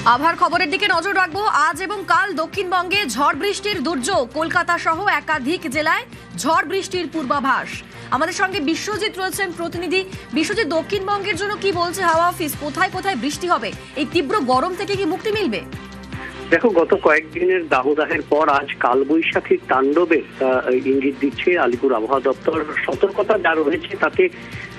আবহাওয়ার খবরের দিকে নজর রাখবো। আজ এবং কাল দক্ষিণবঙ্গে ঝড় বৃষ্টির দুর্যোগ। কলকাতা সহ একাধিক জেলায় ঝড় বৃষ্টির পূর্বাভাস। আমাদের সঙ্গে বিশ্বজিৎ রয়েছেন প্রতিনিধি। বিশ্বজিৎ, দক্ষিণবঙ্গের জন্য কি বলছে হাওয়া অফিস? কোথায় কোথায় বৃষ্টি হবে? এই তীব্র গরম থেকে কি মুক্তি মিলবে? দেখো, গত কয়েকদিনের দাবদাহের পর আজ কালবৈশাখীর তাণ্ডবে ইঙ্গিত দিচ্ছে আলিপুর আবহাওয়া দপ্তর। সতর্কতা যা রয়েছে তাতে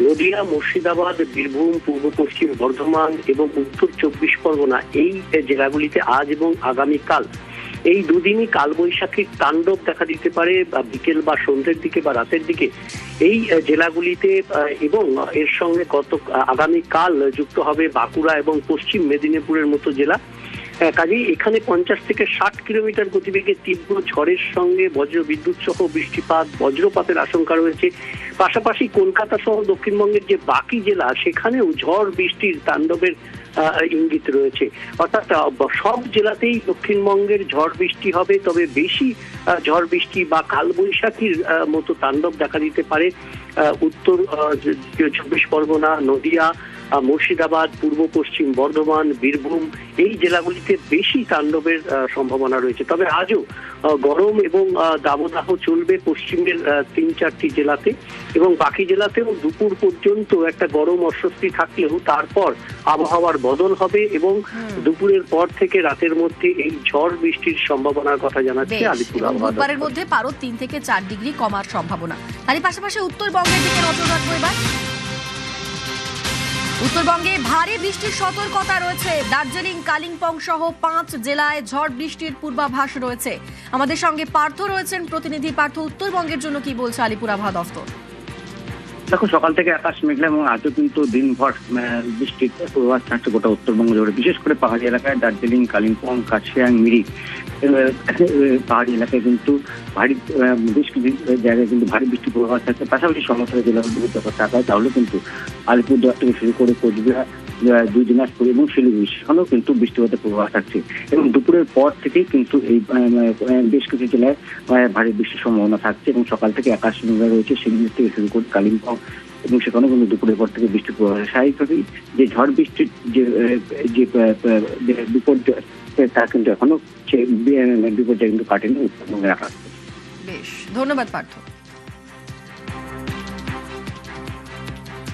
নদিয়া, মুর্শিদাবাদ, বীরভূম, পূর্ব পশ্চিম বর্ধমান এবং উত্তর 24 পরগনা এই জেলাগুলিতে আজ এবং আগামীকাল এই দুদিনই কালবৈশাখীর তাণ্ডব দেখা দিতে পারে, বিকেল বা সন্ধ্যের দিকে বা রাতের দিকে এই জেলাগুলিতে। এবং এর সঙ্গে আগামীকাল যুক্ত হবে বাঁকুড়া এবং পশ্চিম মেদিনীপুরের মতো জেলা। কাজেই এখানে 50 থেকে 60 কিলোমিটার গতিবেগে তীব্র ঝড়ের সঙ্গে বজ্রবিদ্যুৎ সহ বৃষ্টিপাত, বজ্রপাতের আশঙ্কা রয়েছে। পাশাপাশি কলকাতা সহ দক্ষিণবঙ্গের যে বাকি জেলা সেখানেও ঝড় বৃষ্টির তাণ্ডবের ইঙ্গিত রয়েছে। অর্থাৎ সব জেলাতেই দক্ষিণবঙ্গের ঝড় বৃষ্টি হবে, তবে বেশি ঝড় বৃষ্টি বা কালবৈশাখীর মতো তাণ্ডব দেখা দিতে পারে উত্তর 24 পরগনা, নদিয়া, মুর্শিদাবাদ, পূর্ব পশ্চিম বর্ধমান, বীরভূম এই জেলাগুলিতে বেশি তাণ্ডবের সম্ভাবনা রয়েছে। তবে আজও গরম এবং দাবদাহ চলবে পশ্চিমের 3-4টি জেলাতে, এবং বাকি জেলাতেও দুপুর পর্যন্ত একটা গরম অস্বস্তি থাকলেও তারপর আবহাওয়ার বদল হবে এবং দুপুরের পর থেকে রাতের মধ্যে এই ঝড় বৃষ্টির সম্ভাবনার কথা জানাচ্ছে আলিপুর আবহাওয়া। বুধবারের মধ্যে পারদ 3 থেকে 4 ডিগ্রি কমার সম্ভাবনা। তারই পাশাপাশি উত্তরবঙ্গের দিকে নজর রাখবো এবার। উত্তরবঙ্গে ভারী বৃষ্টির সতর্কতা রয়েছে। দার্জিলিং, কালিম্পং সহ 5 জেলায় ঝড় বৃষ্টির পূর্বাভাস রয়েছে। আমাদের সঙ্গে পার্থ রয়েছেন প্রতিনিধি। পার্থ, উত্তরবঙ্গের জন্য কি বলছে আলিপুর আবহাওয়া দফতর? দেখো, সকাল থেকে আকাশ মেঘলা এবং আজও কিন্তু দিনভর বৃষ্টির পূর্বাভাস থাকছে গোটা উত্তরবঙ্গ জুড়ে। বিশেষ করে পাহাড়ি এলাকায় দার্জিলিং, কালিম্পং, কার্শিয়াং, মিরিক পাহাড়ি এলাকায় কিন্তু বেশ কিছু জায়গায় কিন্তু ভারী বৃষ্টির পূর্বাভাস থাকছে। পাশাপাশি সমস্ত জেলাগুলিতে যখন তাকায় তাহলে কিন্তু আলিপুরদুয়ার থেকে শুরু করে কোচবিহার, 2 দিনাজপুর এবং শিলিগুড়ি সেখানেও কিন্তু বৃষ্টিপাতের পূর্বাভাস থাকছে। এবং দুপুরের পর থেকেই কিন্তু এই বেশ কিছু জেলায় ভারী বৃষ্টির সম্ভাবনা থাকছে এবং সকাল থেকে আকাশ মেঘলা রয়েছে শিলিগুড়ি থেকে শুরু করে কালিম্পং, এবং সেখানেও কিন্তু দুপুরের পর থেকে বৃষ্টির পূর্বাভাস। স্বাভাবিকভাবেই যে ঝড় বৃষ্টির যে বিপর্যয় তা কিন্তু এখনো বিপর্যয় কিন্তু কাটেনি উত্তরবঙ্গের আকাশ। বেশ, ধন্যবাদ পার্থ।